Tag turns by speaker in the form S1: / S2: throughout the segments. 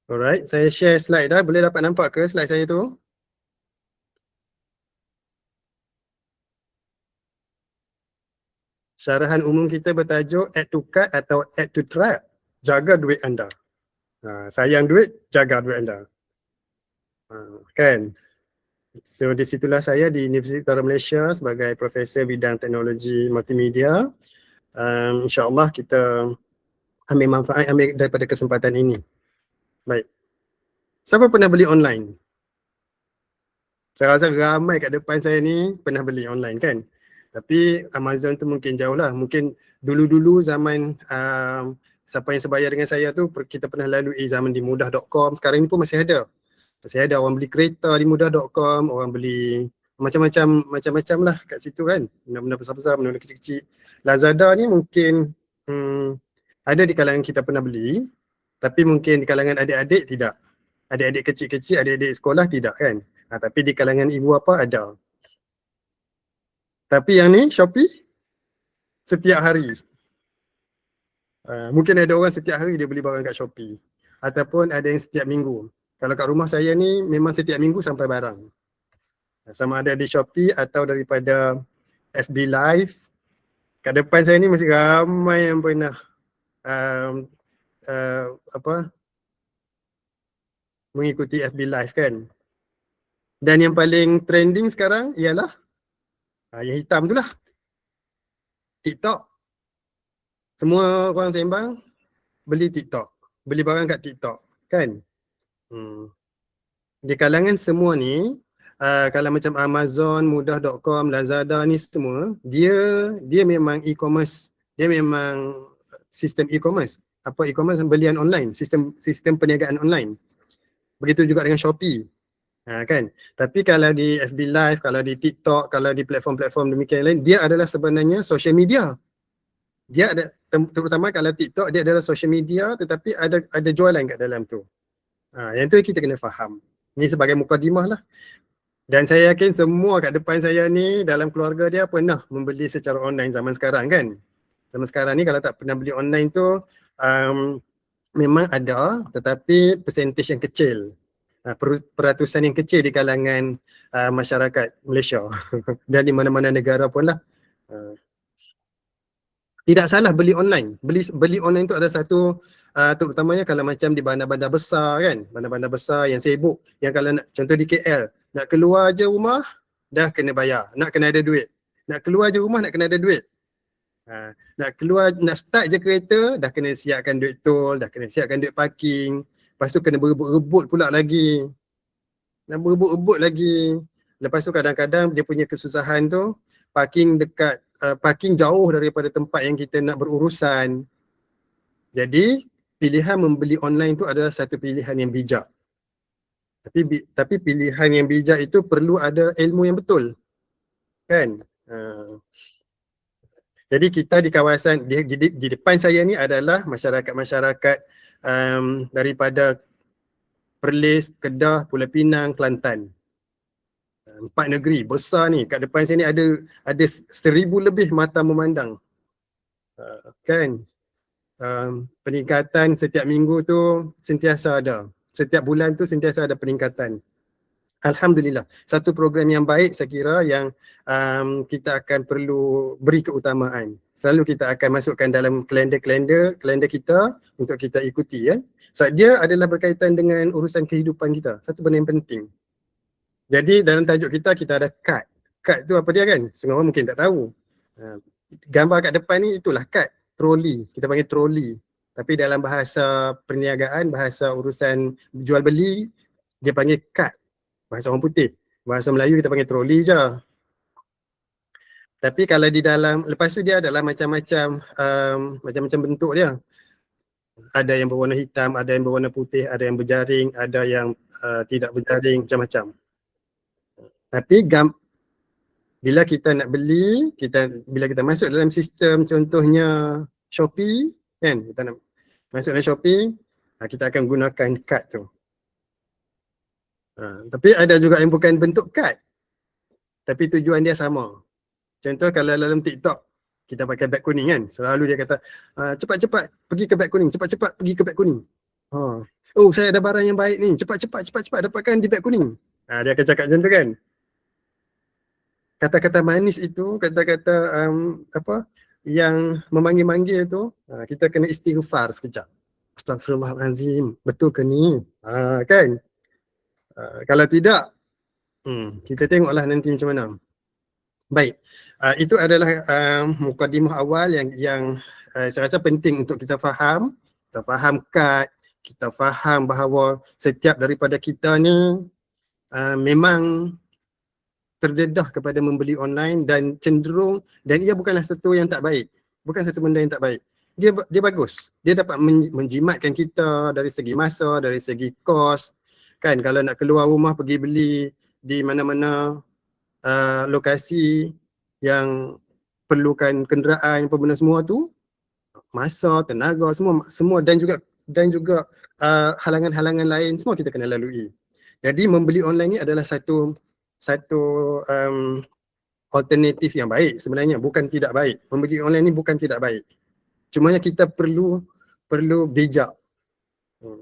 S1: Alright, saya share slide dah. Boleh dapat nampak ke slide saya tu? Syarahan umum kita bertajuk add to cart atau add to track. Jaga duit anda. Sayang duit, jaga duit anda. Kan? So di situlah saya di Universiti Utara Malaysia sebagai Profesor Bidang Teknologi Multimedia. InsyaAllah kita ambil manfaat, ambil daripada kesempatan ini. Baik. Siapa pernah beli online? Saya rasa ramai kat depan saya ni pernah beli online kan. Tapi Amazon tu mungkin jauh lah. Mungkin dulu-dulu zaman siapa yang sebaya dengan saya tu kita pernah lalui zaman di mudah.com. Sekarang ni pun masih ada. Masih ada orang beli kereta di mudah.com, orang beli macam-macam lah kat situ kan. Benda-benda besar-besar, benda-benda kecil-kecil. Lazada ni mungkin ada di kalangan kita pernah beli, tapi mungkin di kalangan adik-adik tidak. Adik-adik kecil-kecil, adik-adik sekolah tidak kan. Tapi di kalangan ibu apa ada. Tapi yang ni Shopee setiap hari. Mungkin ada orang setiap hari dia beli barang kat Shopee. Ataupun ada yang setiap minggu. Kalau kat rumah saya ni memang setiap minggu sampai barang. Sama ada di Shopee atau daripada FB Live. Kat depan saya ni masih ramai yang pernah mengikuti FB Live kan. Dan yang paling trending sekarang ialah yang hitam tu lah. TikTok. Semua orang sembang beli TikTok. Beli barang kat TikTok kan. Di kalangan semua ni, kalau macam Amazon, mudah.com, Lazada ni semua, dia memang e-commerce. Dia memang sistem e-commerce. Apa e-commerce? Belian online, sistem perniagaan online. Begitu juga dengan Shopee. Kan? Tapi kalau di FB Live, kalau di TikTok, kalau di platform-platform demikian lain, dia adalah sebenarnya social media. Dia ada, terutama kalau TikTok, dia adalah social media tetapi ada jualan kat dalam tu. Yang tu kita kena faham. Ni sebagai mukadimah lah. Dan saya yakin semua kat depan saya ni dalam keluarga dia pernah membeli secara online zaman sekarang kan. Zaman sekarang ni kalau tak pernah beli online tu memang ada tetapi persentage yang kecil. Peratusan yang kecil di kalangan masyarakat Malaysia dan di mana-mana negara pun lah. Tidak salah beli online. Beli online tu ada satu terutamanya kalau macam di bandar-bandar besar kan. Bandar-bandar besar yang sibuk. Yang kalau nak, contoh di KL, nak keluar je rumah dah kena bayar. Nak kena ada duit. Nak keluar je rumah nak kena ada duit. Nak keluar, nak start je kereta dah kena siapkan duit tol, dah kena siapkan duit parking. Lepas tu kena berebut-rebut pula lagi. Nak berebut-rebut lagi. Lepas tu kadang-kadang dia punya kesusahan tu parking dekat parking jauh daripada tempat yang kita nak berurusan. Jadi pilihan membeli online tu adalah satu pilihan yang bijak. Tapi pilihan yang bijak itu perlu ada ilmu yang betul. Kan? Jadi kita di kawasan di depan saya ni adalah masyarakat-masyarakat daripada Perlis, Kedah, Pulau Pinang, Kelantan. 4 negeri besar ni. Kat depan sini ada 1,000 lebih mata memandang. Kan? Peningkatan setiap minggu tu sentiasa ada. Setiap bulan tu sentiasa ada peningkatan. Alhamdulillah. Satu program yang baik saya kira yang kita akan perlu beri keutamaan. Selalu kita akan masukkan dalam kalender kita untuk kita ikuti ya. Sebab dia adalah berkaitan dengan urusan kehidupan kita. Satu benda yang penting. Jadi dalam tajuk kita ada kad. Kad tu apa dia kan? Setengah orang mungkin tak tahu. Gambar kat depan ni itulah kad. Troli. Kita panggil troli. Tapi dalam bahasa perniagaan, bahasa urusan jual beli, dia panggil kad. Bahasa orang putih. Bahasa Melayu kita panggil troli je. Tapi kalau di dalam, lepas tu dia adalah macam-macam bentuk dia. Ada yang berwarna hitam, ada yang berwarna putih, ada yang berjaring, ada yang tidak berjaring, macam-macam. Tapi bila kita nak beli, bila kita masuk dalam sistem contohnya Shopee, kan? Kita nak masuk dalam Shopee, kita akan gunakan kad tu. Tapi ada juga yang bukan bentuk kad, tapi tujuan dia sama. Contoh kalau dalam TikTok, kita pakai beg kuning kan, selalu dia kata cepat-cepat pergi ke beg kuning, cepat-cepat pergi ke beg kuning. Oh, saya ada barang yang baik ni, cepat dapatkan di beg kuning. Dia akan cakap macam tu kan. Kata-kata manis itu, kata-kata yang memanggil-manggil tu, kita kena istighfar sekejap. Astagfirullahalazim, betul ke ni? Kan? Kalau tidak, kita tengoklah nanti macam mana. Baik, itu adalah mukadimah awal yang saya rasa penting untuk kita faham. Kita faham kad, kita faham bahawa setiap daripada kita ni memang terdedah kepada membeli online dan cenderung, dan ia bukanlah satu yang tak baik. Bukan satu benda yang tak baik. Dia bagus. Dia dapat menjimatkan kita dari segi masa, dari segi kos. Kan, kalau nak keluar rumah pergi beli di mana-mana lokasi yang perlukan kenderaan apa benda semua tu, masa, tenaga, semua dan juga halangan-halangan lain semua kita kena lalui. Jadi membeli online ni adalah satu alternatif yang baik sebenarnya, bukan tidak baik. Membeli online ni bukan tidak baik. Cumanya kita perlu bijak.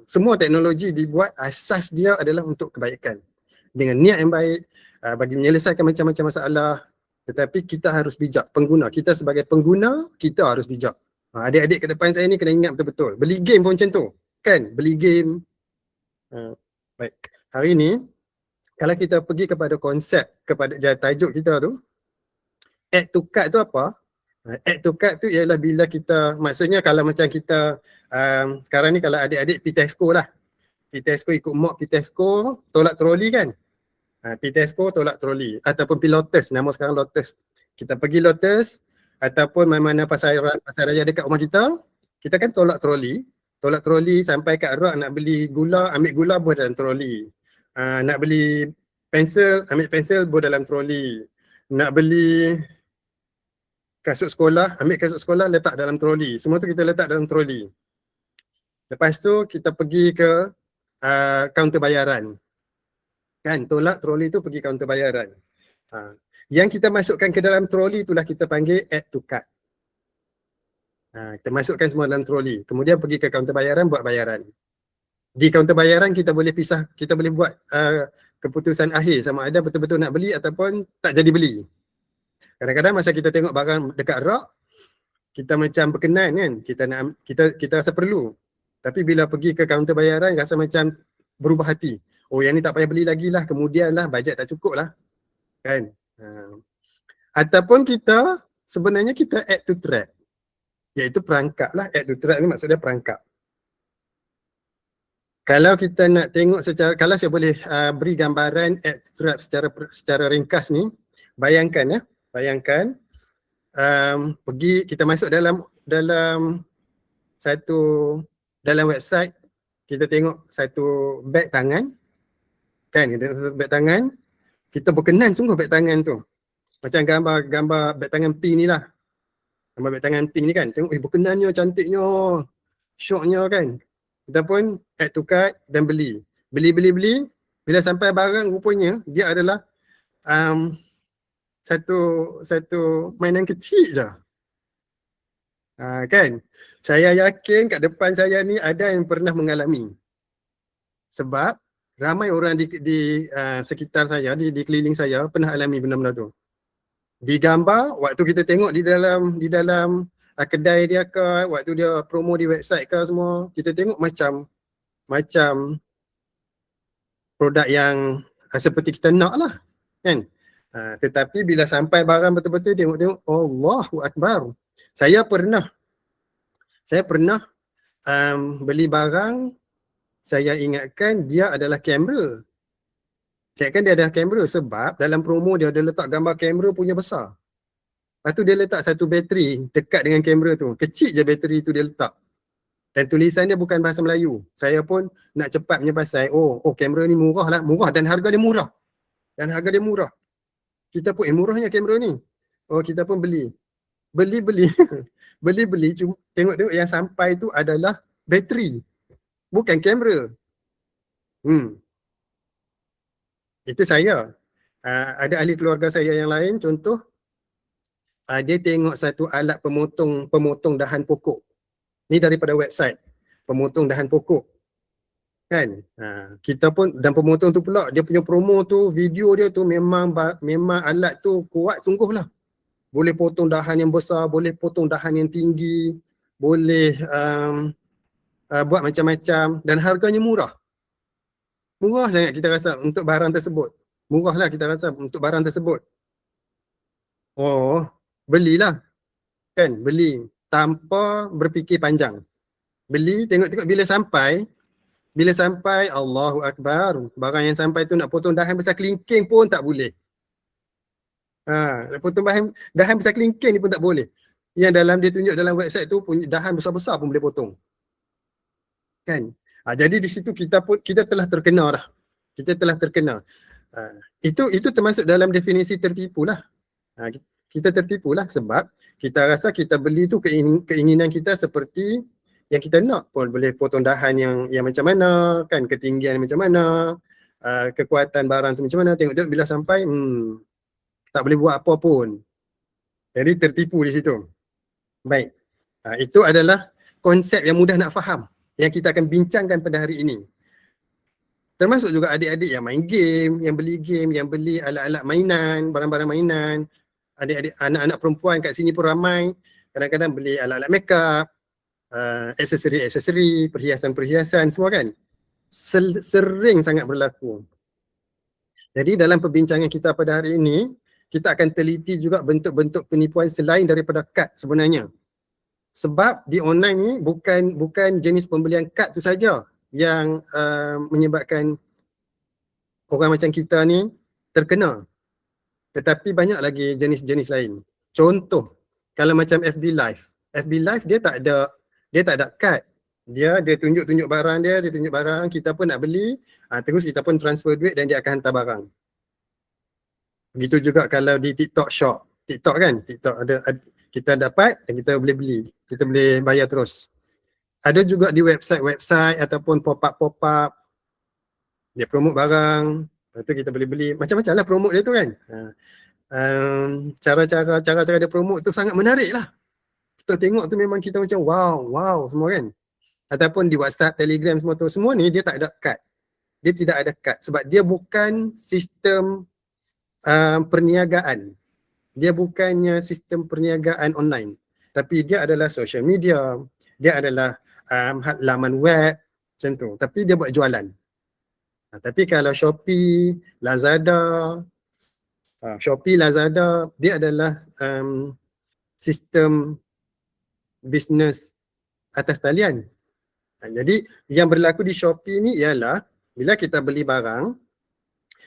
S1: Semua teknologi dibuat, asas dia adalah untuk kebaikan. Dengan niat yang baik, bagi menyelesaikan macam-macam masalah. Tetapi kita harus bijak. Pengguna, kita sebagai pengguna, kita harus bijak. Adik-adik ke depan saya ni kena ingat betul-betul. Beli game pun macam tu. Kan? Beli game. Baik. Hari ni, kalau kita pergi kepada konsep, kepada tajuk kita tu, add to cart tu apa? Add to cart tu ialah bila kita, maksudnya kalau macam kita sekarang ni kalau adik-adik pergi Tesco lah. Pergi Tesco ikut mak pergi Tesco, tolak troli kan? Pergi Tesco tolak troli. Ataupun pergi Lotus, nama sekarang Lotus. Kita pergi Lotus ataupun mana-mana pasar raya dekat rumah kita kan tolak troli. Tolak troli sampai kat rak nak beli gula, ambil gula buat dalam troli. Nak beli pensel, ambil pensel buat dalam troli. Nak beli kasut sekolah, ambil kasut sekolah letak dalam troli. Semua tu kita letak dalam troli. Lepas tu kita pergi ke kaunter bayaran. Kan, tolak troli tu pergi kaunter bayaran. Yang kita masukkan ke dalam troli itulah kita panggil add to cart. Kita masukkan semua dalam troli. Kemudian pergi ke kaunter bayaran buat bayaran. Di kaunter bayaran kita boleh pisah, kita boleh buat keputusan akhir sama ada betul-betul nak beli ataupun tak jadi beli. Kadang-kadang masa kita tengok barang dekat rak, kita macam berkenan kan, kita rasa perlu. Tapi bila pergi ke kaunter bayaran rasa macam berubah hati. Oh, yang ni tak payah beli lagi lah, kemudian lah bajet tak cukup lah. Kan? Ataupun sebenarnya kita add to track. Iaitu perangkap lah, add to track ni maksudnya perangkap. Kalau kita nak tengok kalau saya boleh beri gambaran add to track secara ringkas ni, bayangkan pergi kita masuk dalam website, kita tengok satu beg tangan kan, kita tengok satu beg tangan, kita berkenan sungguh beg tangan tu, macam gambar beg tangan pink ni lah, gambar beg tangan pink ni kan, tengok berkenannya, cantiknya, syoknya kan. Kita pun add to cart dan beli. Bila sampai barang rupanya dia adalah satu mainan kecil je. Kan? Saya yakin kat depan saya ni ada yang pernah mengalami. Sebab ramai orang di sekitar saya, di keliling saya pernah alami benda-benda tu. Di gambar, waktu kita tengok di dalam kedai dia ke, waktu dia promo di website ke semua, kita tengok macam produk yang seperti kita nak lah kan. Tetapi bila sampai barang betul-betul tengok Allahu Akbar. Saya pernah beli barang, saya ingatkan dia adalah kamera. Saya ingatkan dia adalah kamera sebab dalam promo dia letak gambar kamera punya besar. Lepas tu dia letak satu bateri dekat dengan kamera tu. Kecil je bateri tu dia letak. Dan tulisan dia bukan bahasa Melayu. Saya pun nak cepat menyelesaikan. Oh kamera ni murah lah. Murah dan harga dia murah. Kita pun murahnya kamera ni. Oh, kita pun beli. Beli. Cuma tengok yang sampai tu adalah bateri. Bukan kamera. Itu saya. Ada ahli keluarga saya yang lain, contoh, dia tengok satu alat pemotong dahan pokok. Ni daripada website. Pemotong dahan pokok. kan. Kita pun, dan pemotor tu pula dia punya promo tu, video dia tu memang alat tu kuat sungguh lah. Boleh potong dahan yang besar, boleh potong dahan yang tinggi, boleh buat macam-macam, dan harganya murah. Murah sangat kita rasa untuk barang tersebut. Murah lah kita rasa untuk barang tersebut. Oh, belilah. Kan, beli tanpa berfikir panjang. Beli, tengok-tengok bila sampai Allahu Akbar, barang yang sampai tu nak potong dahan besar kelingking pun tak boleh. Nak potong dahan besar kelingking ni pun tak boleh. Yang dalam dia tunjuk dalam website tu punya dahan besar-besar pun boleh potong. Kan? Jadi di situ kita telah terkena dah. Kita telah terkena. Itu termasuk dalam definisi tertipu lah. Kita tertipu lah sebab kita rasa kita beli tu keinginan kita seperti yang kita nak pun. Boleh potong dahan yang macam mana, kan, ketinggian macam mana, kekuatan barang tu macam mana. Tengok-tengok bila sampai tak boleh buat apa pun. Jadi tertipu di situ. Baik. Itu adalah konsep yang mudah nak faham yang kita akan bincangkan pada hari ini. Termasuk juga adik-adik yang main game, yang beli alat-alat mainan, barang-barang mainan. Adik-adik, anak-anak perempuan kat sini pun ramai. Kadang-kadang beli alat-alat makeup, aksesori-aksesori, perhiasan-perhiasan semua kan. Sering sangat berlaku. Jadi dalam perbincangan kita pada hari ini, kita akan teliti juga bentuk-bentuk penipuan selain daripada kad sebenarnya. Sebab di online ni bukan jenis pembelian kad tu saja yang menyebabkan orang macam kita ni terkena. Tetapi banyak lagi jenis-jenis lain. Contoh, kalau macam FB Live dia tak ada kad. Dia tunjuk-tunjuk barang dia tunjuk barang, kita pun nak beli, terus kita pun transfer duit dan dia akan hantar barang. Begitu juga kalau di TikTok Shop. TikTok kan, ada kita dapat dan kita boleh beli. Kita boleh bayar terus. Ada juga di website ataupun pop-up. Dia promote barang, lepas tu kita boleh beli. Macam-macam lah promote dia tu kan. Cara-cara dia promote tu sangat menarik lah. Kita tengok tu memang kita macam wow semua kan. Ataupun di WhatsApp, Telegram semua ni dia tak ada kad. Dia tidak ada kad sebab dia bukan sistem perniagaan. Dia bukannya sistem perniagaan online, tapi dia adalah social media, dia adalah laman web macam tu, tapi dia buat jualan. Tapi kalau Shopee, Lazada, dia adalah sistem bisnes atas talian. Jadi yang berlaku di Shopee ni ialah bila kita beli barang,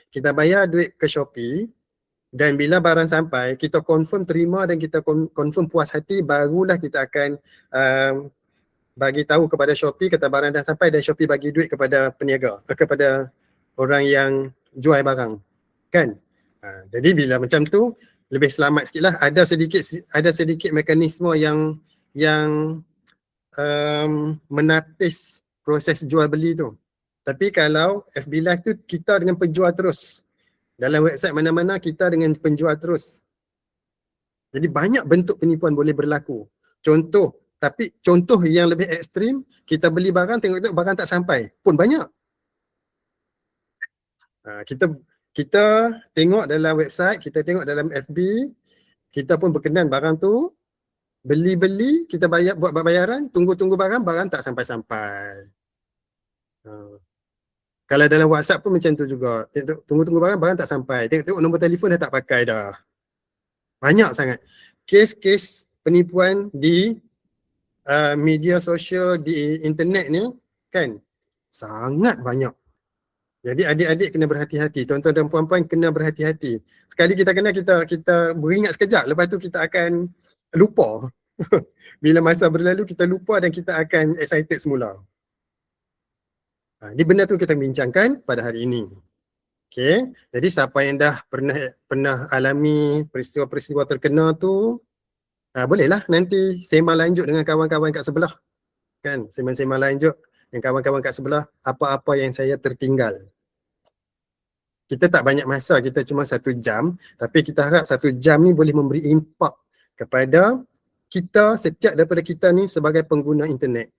S1: kita bayar duit ke Shopee, dan bila barang sampai, kita confirm terima dan kita confirm puas hati, barulah kita akan bagi tahu kepada Shopee kata barang dah sampai dan Shopee bagi duit kepada peniaga, kepada orang yang jual barang. Kan? Jadi bila macam tu, lebih selamat sikit lah. Ada sedikit mekanisme yang menapis proses jual beli tu. Tapi kalau FB Live tu kita dengan penjual terus. Dalam website mana-mana kita dengan penjual terus. Jadi banyak bentuk penipuan boleh berlaku. Contoh yang lebih ekstrim, kita beli barang, tengok-tengok barang tak sampai pun banyak. Kita tengok dalam website, kita tengok dalam FB, kita pun berkenan barang tu, beli, kita bayar, buat bayaran, tunggu barang tak sampai-sampai. Kalau dalam WhatsApp pun macam tu juga. Tunggu barang tak sampai. Tengok nombor telefon dah tak pakai dah. Banyak sangat. Kes-kes penipuan di media sosial, di internet ni kan sangat banyak. Jadi adik-adik kena berhati-hati. Tuan-tuan dan puan-puan kena berhati-hati. Sekali kita beringat sekejap. Lepas tu kita akan lupa. Bila masa berlalu kita lupa dan kita akan excited semula. Ini benda tu kita bincangkan pada hari ini. Okay, jadi siapa yang dah pernah alami peristiwa-peristiwa terkena tu, bolehlah nanti sembang lanjut dengan kawan-kawan kat sebelah. Kan, sembang lanjut dengan kawan-kawan kat sebelah, apa-apa yang saya tertinggal. Kita tak banyak masa, kita cuma 1 jam, tapi kita harap 1 jam ni boleh memberi impak kepada kita, setiap daripada kita ni sebagai pengguna internet.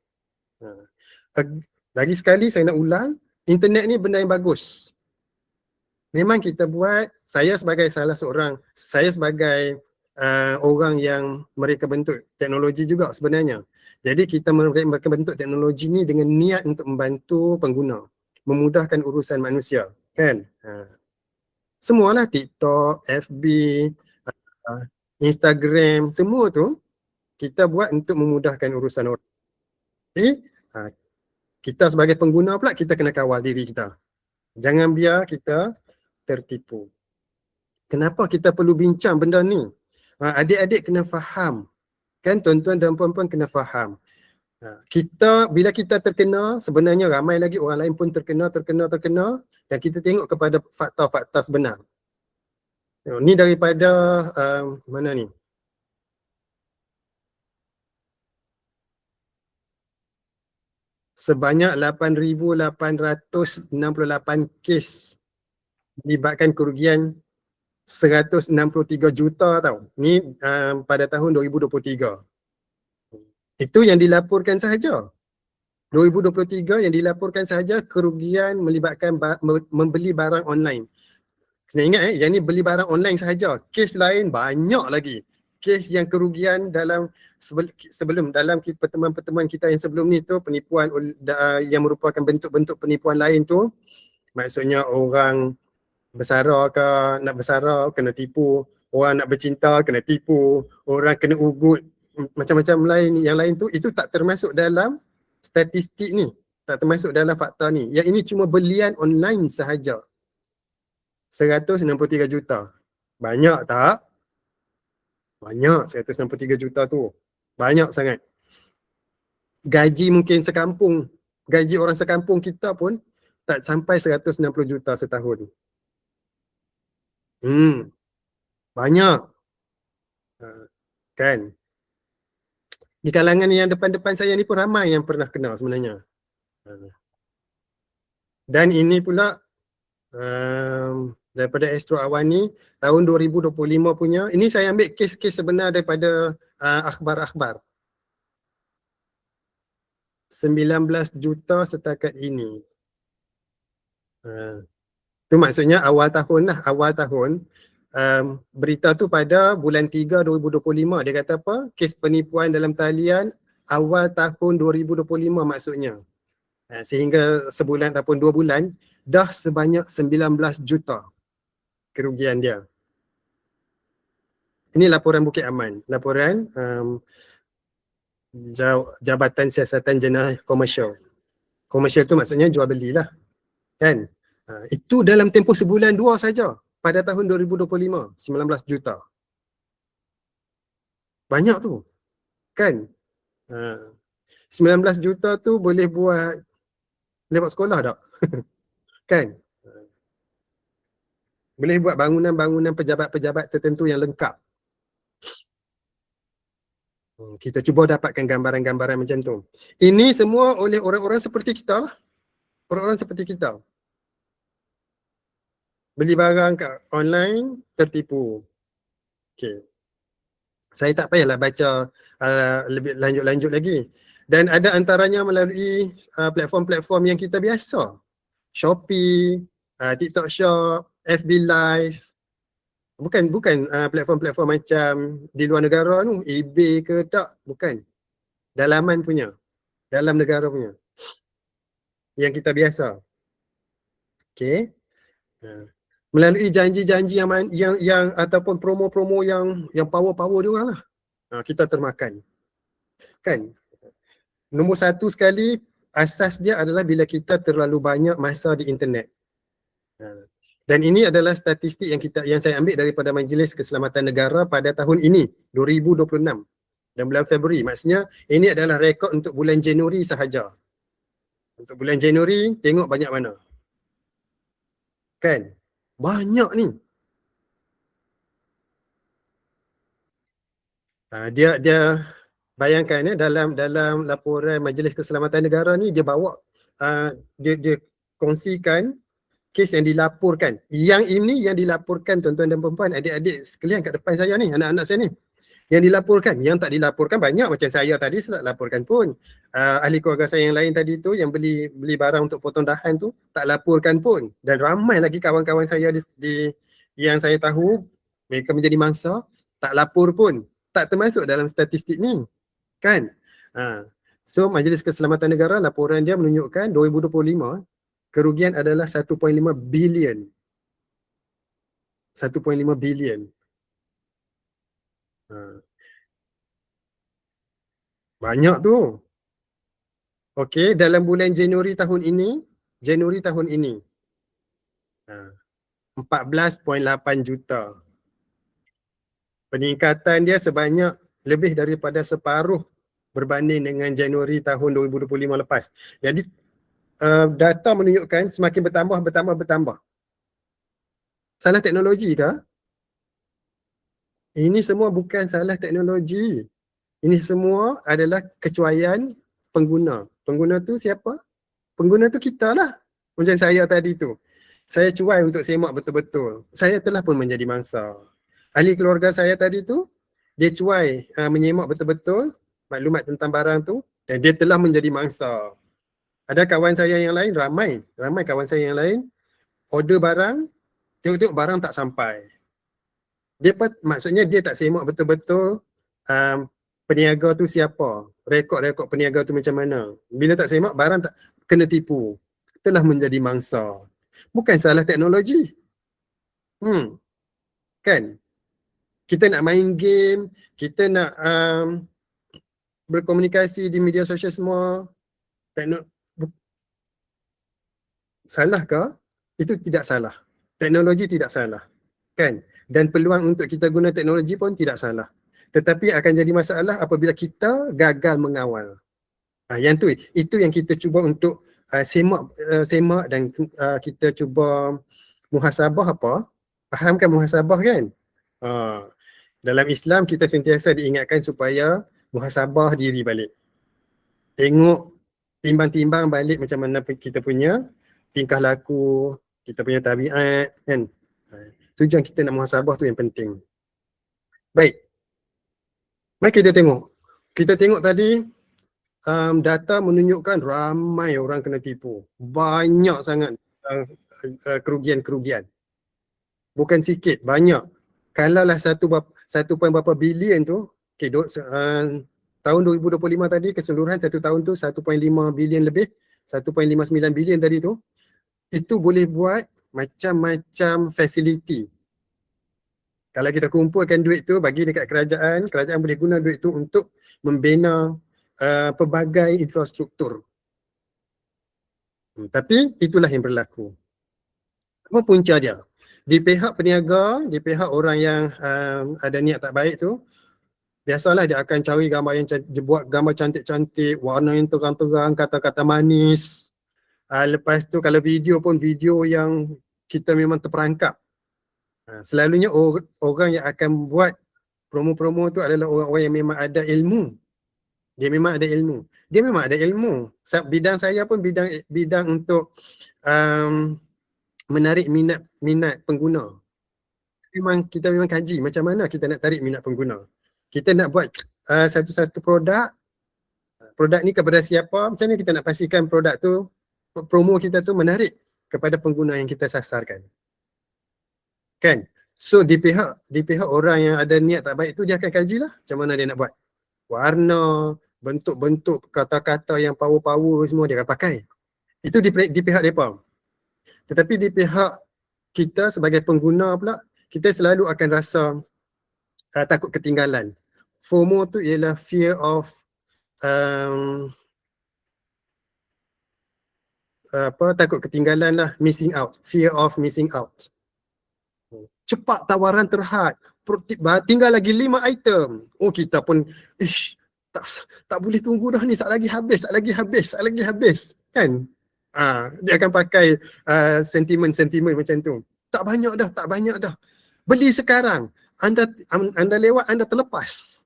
S1: Lagi sekali saya nak ulang, internet ni benda yang bagus. Memang kita buat, saya sebagai orang yang mereka bentuk teknologi juga sebenarnya. Jadi kita mereka bentuk teknologi ni dengan niat untuk membantu pengguna, memudahkan urusan manusia, kan? Semualah TikTok, FB, Instagram, semua tu kita buat untuk memudahkan urusan orang. Jadi kita sebagai pengguna pula kita kena kawal diri kita. Jangan biar kita tertipu. Kenapa kita perlu bincang benda ni? Adik-adik kena faham. Kan tuan-tuan dan puan-puan kena faham. Bila kita terkena, sebenarnya ramai lagi orang lain pun terkena dan kita tengok kepada fakta-fakta sebenar. Ni daripada mana ni? Sebanyak 8,868 kes melibatkan kerugian 163 juta tau. Ni pada tahun 2023. Itu yang dilaporkan sahaja. 2023 yang dilaporkan sahaja kerugian melibatkan membeli barang online. Kena ingat yang ni beli barang online sahaja. Kes lain banyak lagi. Kes yang kerugian dalam sebelum dalam pertemuan-pertemuan kita yang sebelum ni tu, penipuan yang merupakan bentuk-bentuk penipuan lain tu, maksudnya orang bersara ke, nak bersara kena tipu, orang nak bercinta kena tipu, orang kena ugut, macam-macam lain yang lain tu, itu tak termasuk dalam statistik ni, tak termasuk dalam fakta ni. Yang ini cuma belian online sahaja. 163 juta. Banyak tak? Banyak 163 juta tu. Banyak sangat. Gaji mungkin sekampung, gaji orang sekampung kita pun tak sampai 160 juta setahun. Banyak. Kan? Di kalangan yang depan-depan saya ni pun ramai yang pernah kena sebenarnya. Dan ini pula daripada Astro Awani tahun 2025 punya, ini saya ambil kes-kes sebenar daripada akhbar-akhbar. 19 juta setakat ini. Tu maksudnya awal tahun lah, awal tahun. Berita tu pada bulan 3 2025, dia kata apa? Kes penipuan dalam talian awal tahun 2025 maksudnya. Sehingga sebulan ataupun 2 bulan dah sebanyak 19 juta kerugian dia. Ini laporan Bukit Aman, laporan Jabatan Siasatan Jenayah Komersial. Komersial tu maksudnya jual belilah. Kan? Itu dalam tempoh sebulan 2 saja pada tahun 2025, 19 juta. Banyak tu. Kan? 19 juta tu boleh buat sekolah tak? Kan? Boleh buat bangunan-bangunan pejabat-pejabat tertentu yang lengkap. Kita cuba dapatkan gambaran-gambaran macam tu. Ini semua oleh orang-orang seperti kita lah. Orang-orang seperti kita. Beli barang kat online, tertipu. Okay. Saya tak payahlah baca lebih lanjut-lanjut lagi. Dan ada antaranya melalui platform-platform yang kita biasa. Shopee, TikTok Shop, FB Live. Bukan platform-platform macam di luar negara tu, eBay ke tak, bukan. Dalaman punya, dalam negara punya. Yang kita biasa. Okay. Melalui janji-janji yang ataupun promo-promo yang power-power dia orang lah. Kita termakan. Kan? Nombor satu sekali, asas dia adalah bila kita terlalu banyak masa di internet. Dan ini adalah statistik yang saya ambil daripada Majlis Keselamatan Negara pada tahun ini, 2026. Dan bulan Februari. Maksudnya ini adalah rekod untuk bulan Januari sahaja. Untuk bulan Januari, tengok banyak mana. Kan? Banyak ni. Dia bayangkan dalam laporan Majlis Keselamatan Negara ni, dia bawa dia kongsikan kes yang dilaporkan. Yang ini yang dilaporkan tuan-tuan dan puan-puan, adik-adik sekalian kat depan saya ni, anak-anak saya ni. Yang dilaporkan, yang tak dilaporkan banyak, macam saya tadi saya tak laporkan pun. Ahli keluarga saya yang lain tadi tu yang beli barang untuk potong dahan tu tak laporkan pun. Dan ramai lagi kawan-kawan saya di yang saya tahu mereka menjadi mangsa tak lapor pun. Tak termasuk dalam statistik ni. Kan? So Majlis Keselamatan Negara laporan dia menunjukkan 2025 kerugian adalah 1.5 bilion. 1.5 bilion. Banyak tu. Okey, dalam bulan Januari tahun ini 14.8 juta. Peningkatan dia sebanyak lebih daripada separuh berbanding dengan Januari tahun 2025 lepas. Jadi data menunjukkan semakin bertambah. Salah teknologi ke? Ini semua bukan salah teknologi. Ini semua adalah kecuaian pengguna. Pengguna tu siapa? Pengguna tu kita lah. Macam saya tadi tu. Saya cuai untuk semak betul-betul. Saya telah pun menjadi mangsa. Ahli keluarga saya tadi tu, dia cuai menyemak betul-betul maklumat tentang barang tu dan dia telah menjadi mangsa. Ada kawan saya yang lain, ramai kawan saya yang lain, order barang, tengok-tengok barang tak sampai. Maksudnya dia tak semak betul-betul peniaga tu siapa, rekod-rekod peniaga tu macam mana. Bila tak semak, barang tak kena tipu. Telah menjadi mangsa. Bukan salah teknologi. Kan? Kita nak main game, kita nak berkomunikasi di media sosial semua. Salahkah? Itu tidak salah. Teknologi tidak salah. Kan? Dan peluang untuk kita guna teknologi pun tidak salah. Tetapi akan jadi masalah apabila kita gagal mengawal. Yang tu, itu yang kita cuba untuk semak dan kita cuba muhasabah apa? Fahamkan muhasabah kan? Dalam Islam kita sentiasa diingatkan supaya muhasabah diri balik. Tengok, timbang-timbang balik macam mana kita punya tingkah laku, kita punya tabiat kan. Tujuan kita nak muhasabah tu yang penting. Baik. Mari kita tengok. Kita tengok tadi data menunjukkan ramai orang kena tipu. Banyak sangat kerugian-kerugian. Bukan sikit, banyak. Kalau lah satu point berapa bilion tu, okay, tahun 2025 tadi keseluruhan satu tahun tu 1.5 bilion lebih, 1.59 bilion tadi tu, itu boleh buat macam-macam facility. Kalau kita kumpulkan duit tu bagi dekat kerajaan, kerajaan boleh guna duit tu untuk membina pelbagai infrastruktur. Tapi itulah yang berlaku. Apa punca dia? Di pihak peniaga, di pihak orang yang ada niat tak baik tu, biasalah dia akan cari gambar yang buat gambar cantik-cantik, warna yang terang-terang, kata-kata manis. Lepas tu kalau video pun video yang kita memang terperangkap. Selalunya orang yang akan buat promo-promo tu adalah orang-orang yang memang ada ilmu. Dia memang ada ilmu. Bidang saya pun bidang untuk menarik minat pengguna. Kita memang kaji macam mana kita nak tarik minat pengguna. Kita nak buat satu-satu produk ni kepada siapa, macam mana kita nak pastikan produk tu, promo kita tu menarik kepada pengguna yang kita sasarkan. Kan? So di pihak orang yang ada niat tak baik tu, dia akan kajilah macam mana dia nak buat. Warna, bentuk-bentuk, kata-kata yang power-power semua dia akan pakai. Itu di pihak mereka. Tetapi di pihak kita sebagai pengguna pula, kita selalu akan rasa takut ketinggalan. FOMO tu ialah fear of takut ketinggalan lah, missing out, fear of missing out. Cepat tawaran terhad, tinggal lagi 5 item. Oh kita pun tak boleh tunggu dah ni, sat lagi habis kan. Dia akan pakai sentimen macam tu. Tak banyak dah. Beli sekarang. Anda lewat, anda terlepas.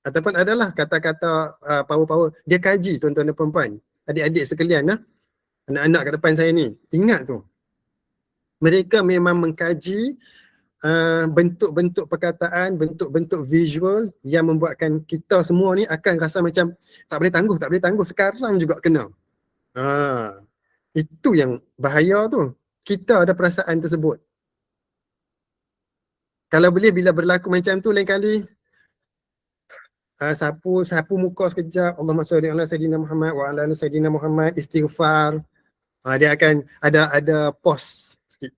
S1: Ataupun adalah kata-kata power-power. Dia kaji tuan-tuan dan puan-puan, adik-adik sekalian lah, anak-anak kat depan saya ni. Ingat tu. Mereka memang mengkaji bentuk-bentuk perkataan, bentuk-bentuk visual yang membuatkan kita semua ni akan rasa macam tak boleh tangguh, sekarang juga kena. Itu yang bahaya tu. Kita ada perasaan tersebut. Kalau boleh bila berlaku macam tu lain kali sapu muka sekejap, Allahumma shalli ala sayyidina Muhammad wa ala ali sayyidina Muhammad, istighfar. Dia akan ada pause sikit.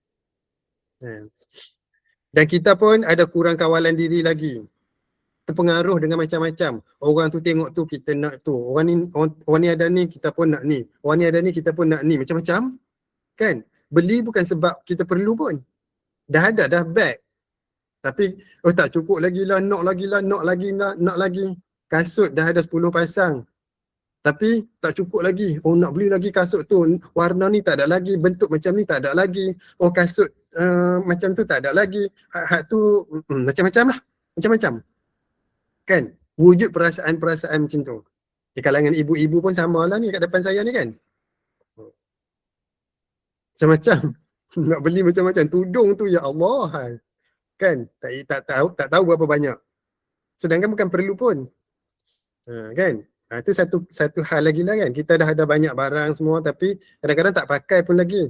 S1: Dan kita pun ada kurang kawalan diri lagi. Terpengaruh dengan macam-macam. Orang tu tengok tu, kita nak tu. Orang ni ada ni, kita pun nak ni. Orang ni ada ni, kita pun nak ni. Macam-macam. Kan? Beli bukan sebab kita perlu pun. Dah ada, dah bag. Tapi, tak cukup lagi lah, nak lagi. Kasut dah ada 10 pasang. Tapi tak cukup lagi. Nak beli lagi kasut tu. Warna ni tak ada lagi. Bentuk macam ni tak ada lagi. Kasut macam tu tak ada lagi. Hak tu macam-macam lah. Macam-macam. Kan? Wujud perasaan-perasaan macam tu. Di kalangan ibu-ibu pun sama lah ni kat depan saya ni kan. Macam-macam. Nak beli macam-macam. Tudung tu ya Allah. Kan? Tak tahu berapa banyak. Sedangkan bukan perlu pun. Kan? Itu satu hal lagi lah kan. Kita dah ada banyak barang semua tapi kadang-kadang tak pakai pun lagi.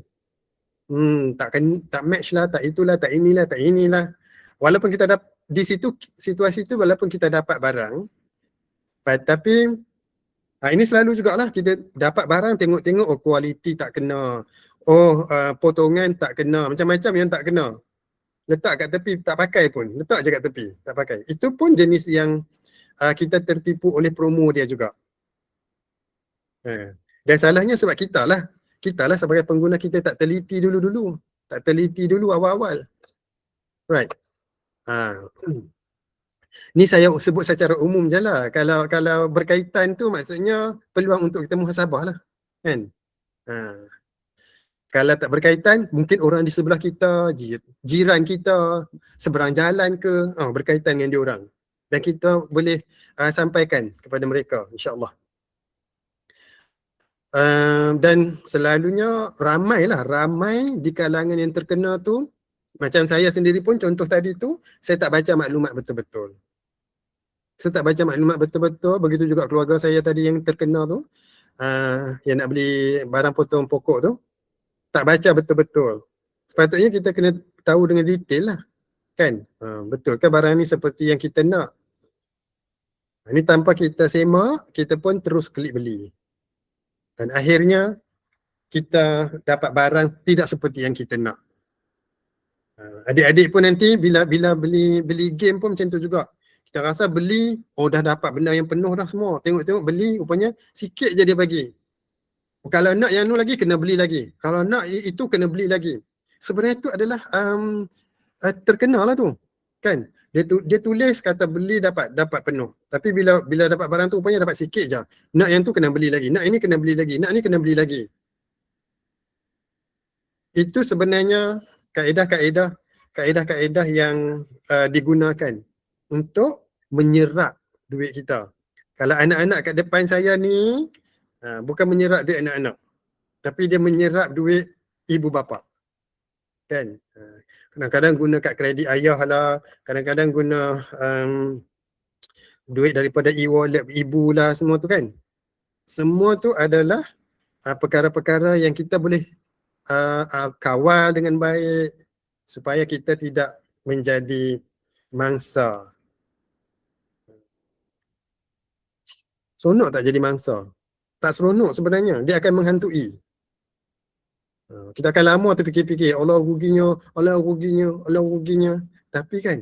S1: Tak match lah, tak itulah, tak inilah. Walaupun kita di situasi tu walaupun kita dapat barang, tapi ini selalu jugalah kita dapat barang tengok-tengok kualiti tak kena. Potongan tak kena, macam-macam yang tak kena. Letak kat tepi tak pakai pun. Letak je kat tepi, tak pakai. Itu pun jenis yang kita tertipu oleh promo dia juga. Dan salahnya sebab kita lah sebagai pengguna kita tak teliti dulu. Tak teliti dulu awal-awal. Right. Ni saya sebut secara umum je lah. Kalau berkaitan tu maksudnya peluang untuk kita muhasabah lah. Kan? Kalau tak berkaitan, mungkin orang di sebelah kita, jiran kita, seberang jalan ke, berkaitan dengan dia orang. Dan kita boleh sampaikan kepada mereka, insya-Allah. Dan selalunya ramai di kalangan yang terkena tu. Macam saya sendiri pun contoh tadi tu, saya tak baca maklumat betul-betul. Begitu juga keluarga saya tadi yang terkena tu, yang nak beli barang potong pokok tu, tak baca betul-betul. Sepatutnya kita kena tahu dengan detail lah. Kan? Betul ke barang ni seperti yang kita nak? Ini tanpa kita semak, kita pun terus klik beli. Dan akhirnya kita dapat barang tidak seperti yang kita nak. Adik-adik pun nanti bila beli game pun macam tu juga. Kita rasa beli, dah dapat benda yang penuh dah semua. Tengok-tengok beli, rupanya sikit je dia bagi. Kalau nak yang tu lagi, kena beli lagi. Kalau nak itu, kena beli lagi. Sebenarnya itu adalah terkenal lah tu. Kan? Dia tulis kata beli dapat penuh. Tapi bila dapat barang tu rupanya dapat sikit je. Nak yang tu kena beli lagi. Nak ini kena beli lagi. Nak ni kena beli lagi. Itu sebenarnya kaedah-kaedah yang digunakan untuk menyerap duit kita. Kalau anak-anak kat depan saya ni bukan menyerap duit anak-anak, tapi dia menyerap duit ibu bapa. Kan? Kadang-kadang guna kad kredit ayah lah, kadang-kadang guna duit daripada e-wallet ibu lah, semua tu kan. Semua tu adalah perkara-perkara yang kita boleh kawal dengan baik supaya kita tidak menjadi mangsa. Seronok tak jadi mangsa? Tak seronok sebenarnya, dia akan menghantui. Kita akan lama terfikir-fikir, Allah ruginya. Tapi kan,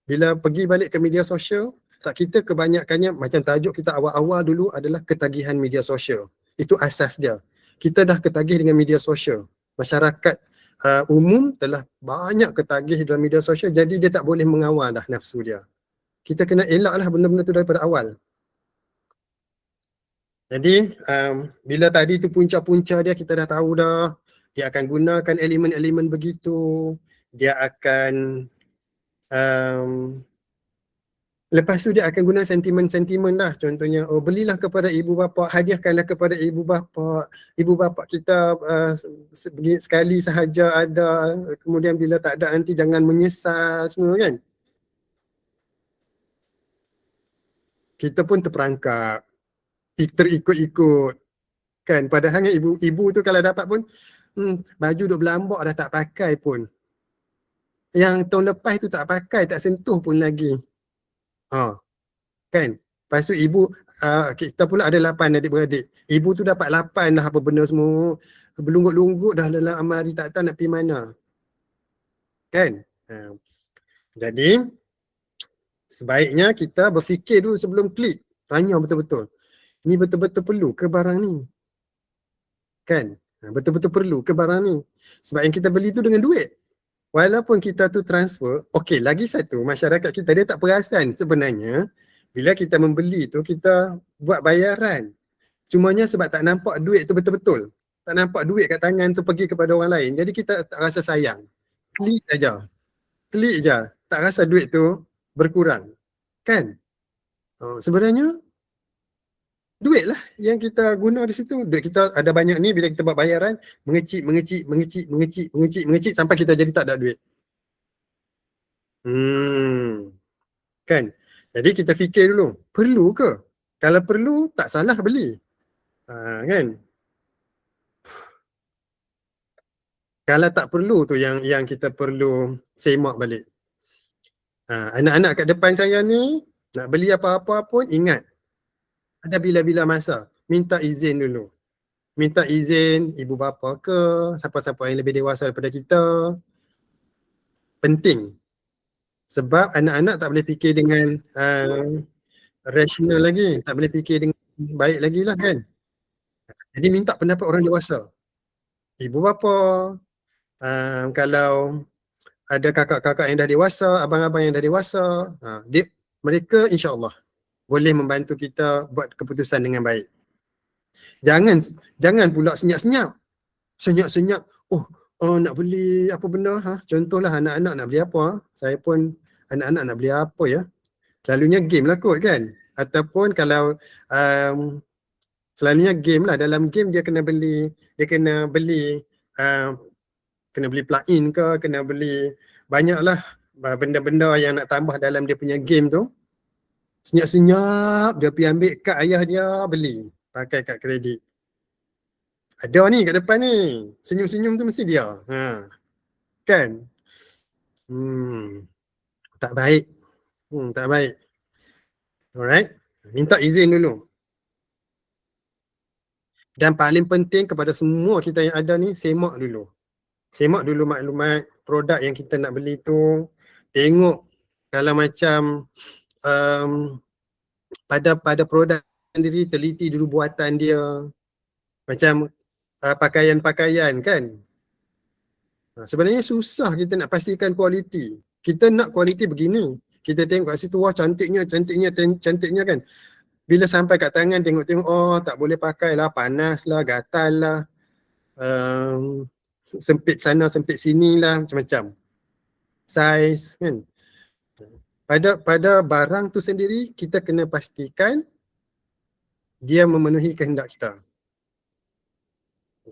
S1: bila pergi balik ke media sosial, tak kita kebanyakannya, macam tajuk kita awal-awal dulu adalah ketagihan media sosial. Itu asas dia. Kita dah ketagih dengan media sosial. Masyarakat umum telah banyak ketagih dalam media sosial, jadi dia tak boleh mengawal dah nafsu dia. Kita kena elaklah benda-benda tu daripada awal. Jadi bila tadi tu punca-punca dia kita dah tahu dah, dia akan gunakan elemen-elemen begitu, dia akan Lepas tu dia akan guna sentimen-sentimen dah. Contohnya, oh belilah kepada ibu bapa, hadiahkanlah kepada ibu bapa. Ibu bapa kita sekali sahaja ada, kemudian bila tak ada nanti jangan menyesal semua kan. Kita pun terperangkap, terikut-ikut kan. Padahal ibu tu kalau dapat pun baju duk berlambak dah tak pakai pun. Yang tahun lepas tu tak pakai, tak sentuh pun lagi. Kan? Lepas tu ibu, kita pula ada 8 adik-beradik. Ibu tu dapat 8 dah apa benda semua. Berlunggut-lunggut dah dalam amari, tak tahu nak pergi mana. Kan? Jadi, sebaiknya kita berfikir dulu sebelum klik. Tanya betul-betul. Ni betul-betul perlu ke barang ni? Kan? Betul-betul perlu ke barang ni? Sebab yang kita beli tu dengan duit. Walaupun kita tu transfer, okey, lagi satu, masyarakat kita dia tak perasan sebenarnya bila kita membeli tu kita buat bayaran. Cumanya sebab tak nampak duit tu betul-betul. Tak nampak duit kat tangan tu pergi kepada orang lain. Jadi kita tak rasa sayang. Klik saja. Klik je. Tak rasa duit tu berkurang. Kan? Sebenarnya duit lah yang kita guna di situ. Duit kita ada banyak ni, bila kita buat bayaran, mengecik sampai kita jadi tak ada duit. Kan? Jadi kita fikir dulu, perlu ke? Kalau perlu, tak salah beli. Kan? Kalau tak perlu tu yang kita perlu semak balik. Anak-anak kat depan saya ni, nak beli apa-apa pun ingat, ada bila-bila masa, minta izin dulu. Minta izin ibu bapa ke, siapa-siapa yang lebih dewasa daripada kita. Penting. Sebab anak-anak tak boleh fikir dengan rational lagi, tak boleh fikir dengan baik lagi lah kan. Jadi minta pendapat orang dewasa. Ibu bapa, kalau ada kakak-kakak yang dah dewasa, abang-abang yang dah dewasa, mereka insya-Allah boleh membantu kita buat keputusan dengan baik. Jangan pula senyap-senyap. Senyap-senyap, nak beli apa benda, contohlah anak-anak nak beli apa, saya pun anak-anak nak beli apa ya. Selalunya game lah kot kan. Ataupun kalau selalunya game lah, dalam game dia kena beli plugin ke, kena beli banyaklah benda-benda yang nak tambah dalam dia punya game tu. Senyap-senyap dia pergi ambil kad ayah dia, beli pakai kad kredit. Ada ni kat depan ni, senyum-senyum tu mesti dia. Kan? Tak baik. Tak baik. Alright. Minta izin dulu. Dan paling penting kepada semua kita yang ada ni, semak dulu. Semak dulu maklumat produk yang kita nak beli tu. Tengok kalau macam pada produk sendiri, teliti dulu buatan dia. Macam pakaian-pakaian kan. Sebenarnya susah kita nak pastikan kualiti. Kita nak kualiti begini. Kita tengok kat situ, wah cantiknya kan. Bila sampai kat tangan tengok-tengok, tak boleh pakai lah, panas lah, gatal lah, sempit sana, sempit sini lah, macam-macam. Saiz kan. Pada barang tu sendiri, kita kena pastikan dia memenuhi kehendak kita.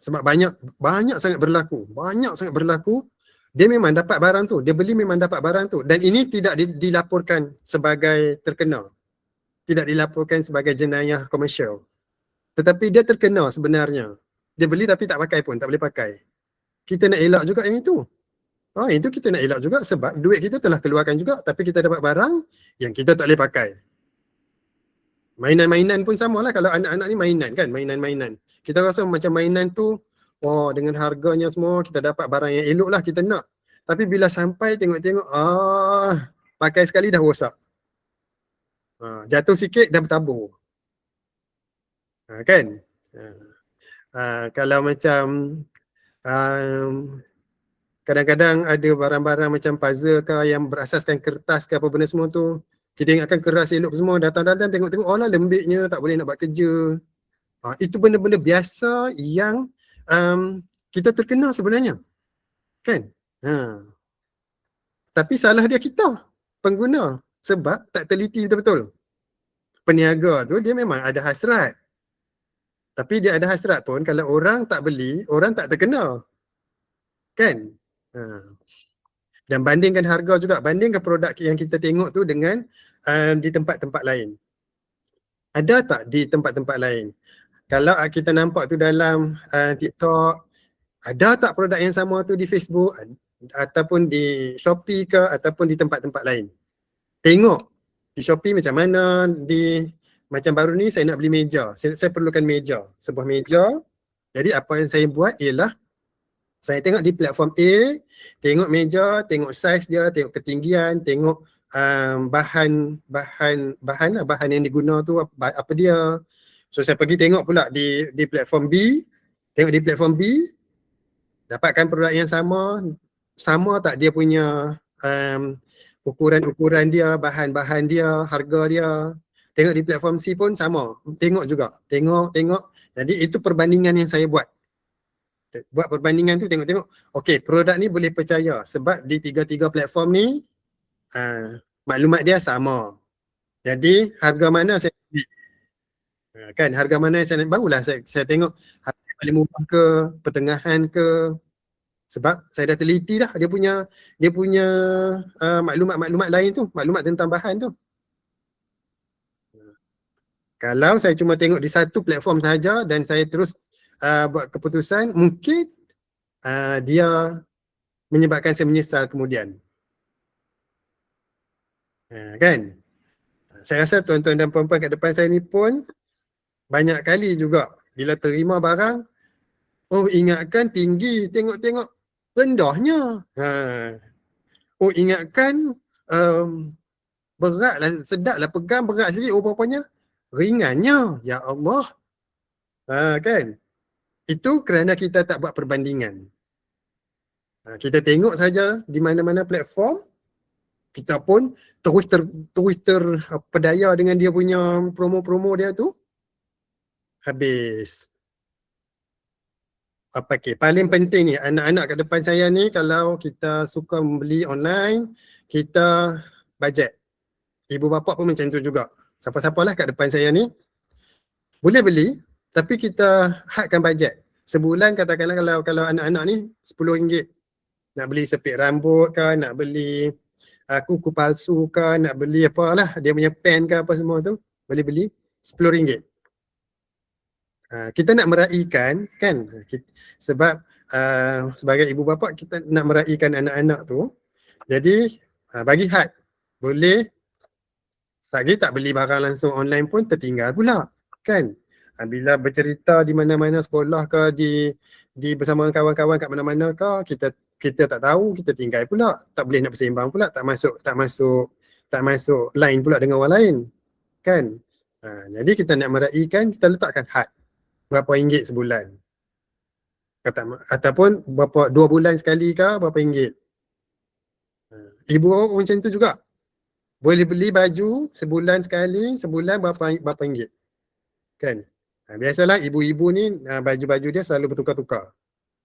S1: Sebab banyak sangat berlaku. Dia memang dapat barang tu, dia beli memang dapat barang tu, dan ini tidak dilaporkan sebagai terkena, tidak dilaporkan sebagai jenayah komersial, tetapi dia terkena sebenarnya. Dia beli tapi tak pakai pun, tak boleh pakai. Kita nak elak juga yang itu. Itu kita nak elak juga sebab duit kita telah keluarkan juga, tapi kita dapat barang yang kita tak boleh pakai. Mainan-mainan pun sama lah, kalau anak-anak ni mainan kan, mainan-mainan. Kita rasa macam mainan tu, dengan harganya semua, kita dapat barang yang elok lah, kita nak. Tapi bila sampai tengok-tengok, pakai sekali dah rosak. Jatuh sikit dah bertabur. Kan? Kalau macam kadang-kadang ada barang-barang macam puzzle ke yang berasaskan kertas ke apa benda semua tu, kita ingatkan keras elok semua, datang-datang tengok-tengok, lah lembiknya, tak boleh nak buat kerja. Itu benda-benda biasa yang kita terkena sebenarnya. Kan? Tapi salah dia kita, pengguna. sebab tak teliti betul-betul. Peniaga tu dia memang ada hasrat. Tapi dia ada hasrat pun kalau orang tak beli, orang tak terkena. Kan? Ha. Dan bandingkan harga juga, bandingkan produk yang kita tengok tu dengan di tempat-tempat lain. Ada tak di tempat-tempat lain? Kalau kita nampak tu dalam TikTok, ada tak produk yang sama tu di Facebook ataupun di Shopee ke ataupun di tempat-tempat lain? Tengok di Shopee macam mana, macam baru ni saya nak beli meja. Saya perlukan meja, sebuah meja. Jadi apa yang saya buat ialah saya tengok di platform A, tengok meja, tengok saiz dia, tengok ketinggian, tengok bahan yang diguna tu apa dia. So saya pergi tengok pula di platform B, tengok di platform B, dapatkan produk yang sama tak dia punya ukuran-ukuran dia, bahan-bahan dia, harga dia. Tengok di platform C pun sama, tengok juga, tengok. Jadi itu perbandingan yang saya buat. Buat perbandingan tu, tengok-tengok, okey, produk ni boleh percaya sebab di tiga-tiga platform ni maklumat dia sama. Jadi harga mana saya beli? Kan, harga mana yang saya nak, barulah saya tengok harga yang paling murah ke, pertengahan ke. Sebab saya dah teliti dah dia punya maklumat-maklumat lain tu, maklumat tentang bahan tu. Kalau saya cuma tengok di satu platform saja dan saya terus buat keputusan, mungkin dia menyebabkan saya menyesal kemudian. Kan? Saya rasa tuan-tuan dan puan-puan kat depan saya ni pun banyak kali juga bila terima barang, oh ingatkan tinggi, tengok-tengok rendahnya. Oh ingatkan beratlah, sedaplah pegang, berat sikit, oh rupanya ringannya. Ya Allah. Kan? Itu kerana kita tak buat perbandingan. Kita tengok saja di mana-mana platform, kita pun terus terpedaya dengan dia punya promo-promo dia tu. Habis. Okay, paling penting ni anak-anak kat depan saya ni, kalau kita suka membeli online, kita bajet. Ibu bapa pun macam tu juga. Siapa-siapalah kat depan saya ni boleh beli, tapi kita hadkan bajet. Sebulan katakanlah kalau anak-anak ni RM10, nak beli sepit rambut ke, nak beli kuku palsu ke, nak beli apalah, dia punya pen ke apa semua tu, boleh beli RM10. Kita nak meraihkan kan, sebab sebagai ibu bapa kita nak meraihkan anak-anak tu. Jadi bagi had, boleh lagi tak beli barang langsung online pun tertinggal pula kan. Bila bercerita di mana-mana sekolah ke, di bersama kawan-kawan kat mana-mana ke, kita tak tahu, kita tinggal pula, tak boleh nak bersembang pula, tak masuk line pula dengan orang lain kan. Jadi kita nak meraihkan, kita letakkan had berapa ringgit sebulan, ataupun berapa 2 bulan sekali ke, berapa ringgit. Ibu bapa macam tu juga, boleh beli baju sebulan sekali, sebulan berapa ringgit kan. Biasalah ibu-ibu ni baju-baju dia selalu bertukar-tukar,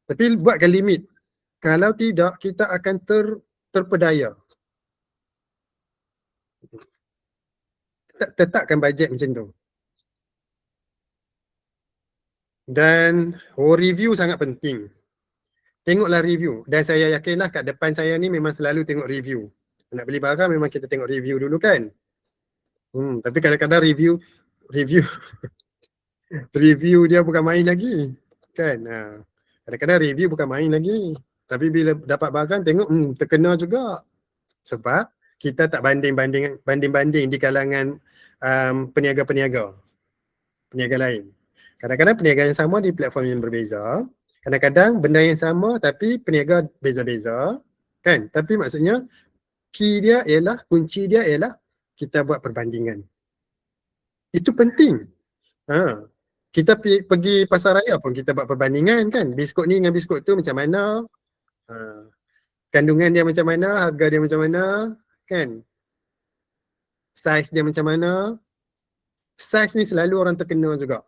S1: tapi buatkan limit. Kalau tidak, kita akan terpedaya. Tetapkan bajet macam tu. Dan review sangat penting. Tengoklah review. Dan saya yakinlah kat depan saya ni memang selalu tengok review. Nak beli barang memang kita tengok review dulu kan. Tapi kadang-kadang review review dia bukan main lagi kan. Kadang-kadang review bukan main lagi. Tapi bila dapat barang tengok terkena juga. Sebab kita tak banding-banding di kalangan peniaga lain. Kadang-kadang peniaga yang sama di platform yang berbeza. Kadang-kadang benda yang sama tapi peniaga beza-beza kan. Tapi maksudnya kunci dia ialah kita buat perbandingan. Itu penting. Kita pergi pasar raya pun kita buat perbandingan kan. Biskut ni dengan biskut tu macam mana, kandungan dia macam mana, harga dia macam mana kan, saiz dia macam mana. Saiz ni selalu orang terkena juga.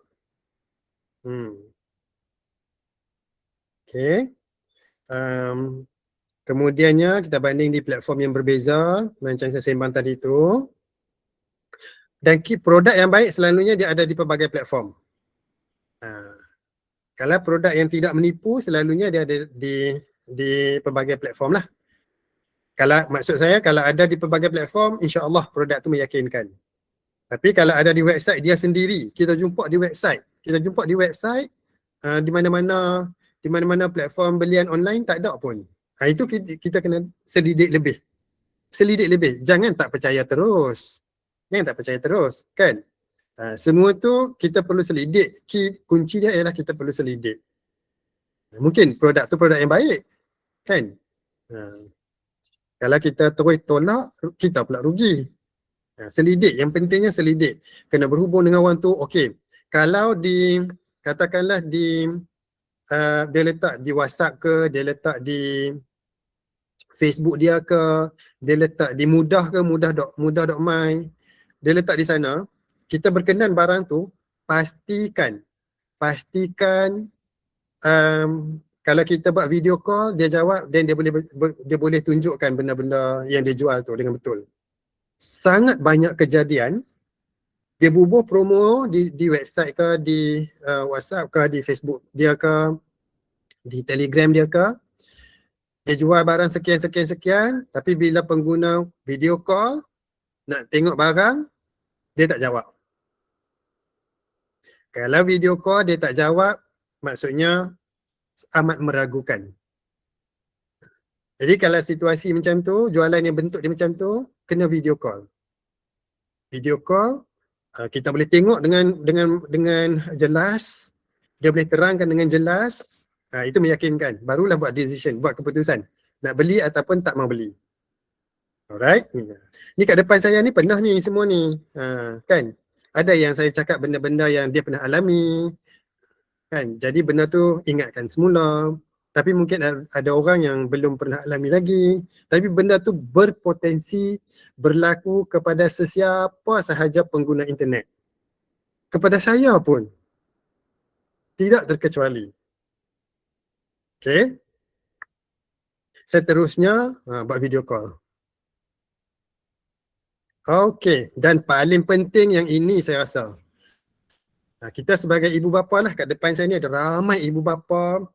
S1: Okay. Kemudiannya kita banding di platform yang berbeza macam saya sembang tadi tu. Dan produk yang baik selalunya dia ada di pelbagai platform. Kalau produk yang tidak menipu selalunya dia ada di pelbagai platform lah. Kalau maksud saya kalau ada di pelbagai platform, insya-Allah produk tu meyakinkan. Tapi kalau ada di website dia sendiri, kita jumpa di website. Di mana-mana platform belian online tak ada pun. Itu kita kena selidik lebih. Jangan tak percaya terus. Kan? Semua tu kita perlu selidik. Kunci dia ialah kita perlu selidik. Mungkin produk tu produk yang baik. Kan? Kalau kita terus tolak, kita pula rugi. Selidik, yang pentingnya selidik. Kena berhubung dengan orang tu. Okey, kalau katakanlah dia letak di WhatsApp ke, dia letak di Facebook dia ke, dia letak di mudah.my, dia letak di sana, kita berkenan barang tu, pastikan kalau kita buat video call, dia jawab dan dia boleh tunjukkan benda-benda yang dia jual tu dengan betul. Sangat banyak kejadian dia bubuh promo di website ke, di WhatsApp ke, di Facebook dia ke, di Telegram dia ke, dia jual barang sekian, tapi bila pengguna video call nak tengok barang, dia tak jawab. Kalau video call dia tak jawab, maksudnya amat meragukan. Jadi kalau situasi macam tu, jualan yang bentuk dia macam tu, kena video call. Video call, kita boleh tengok dengan jelas, dia boleh terangkan dengan jelas, itu meyakinkan. Barulah buat decision, buat keputusan. Nak beli ataupun tak mau beli. Alright. Ni kat depan saya ni pernah ni semua ni. Kan? Ada yang saya cakap benda-benda yang dia pernah alami. Kan? Jadi benda tu ingatkan semula. Tapi mungkin ada orang yang belum pernah alami lagi. Tapi benda tu berpotensi berlaku kepada sesiapa sahaja pengguna internet. Kepada saya pun. Tidak terkecuali. Okay. Seterusnya, buat video call. Okay. Dan paling penting yang ini saya rasa. Kita sebagai ibu bapa lah, kat depan saya ni ada ramai ibu bapa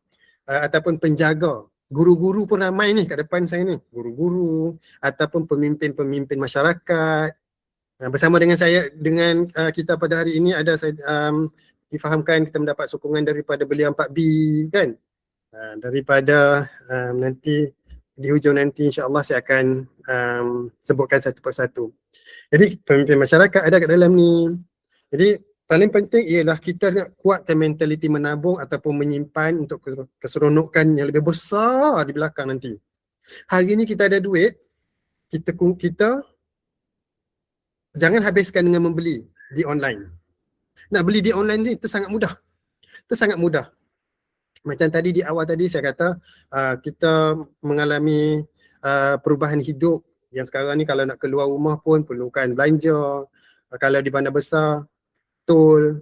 S1: ataupun penjaga. Guru-guru pun ramai ni kat depan saya ni. Guru-guru ataupun pemimpin-pemimpin masyarakat. Bersama dengan saya, dengan kita pada hari ini ada saya difahamkan kita mendapat sokongan daripada Belia 4B kan. Daripada nanti di hujung nanti insya-Allah saya akan sebutkan satu persatu. Jadi pemimpin masyarakat ada kat dalam ni. Jadi paling penting ialah kita nak kuatkan mentaliti menabung ataupun menyimpan untuk keseronokan yang lebih besar di belakang nanti. Hari ni kita ada duit, kita jangan habiskan dengan membeli di online. Nak beli di online ni itu sangat mudah. Macam tadi di awal tadi saya kata kita mengalami perubahan hidup yang sekarang ni kalau nak keluar rumah pun perlukan belanja. Kalau di bandar besar, tol,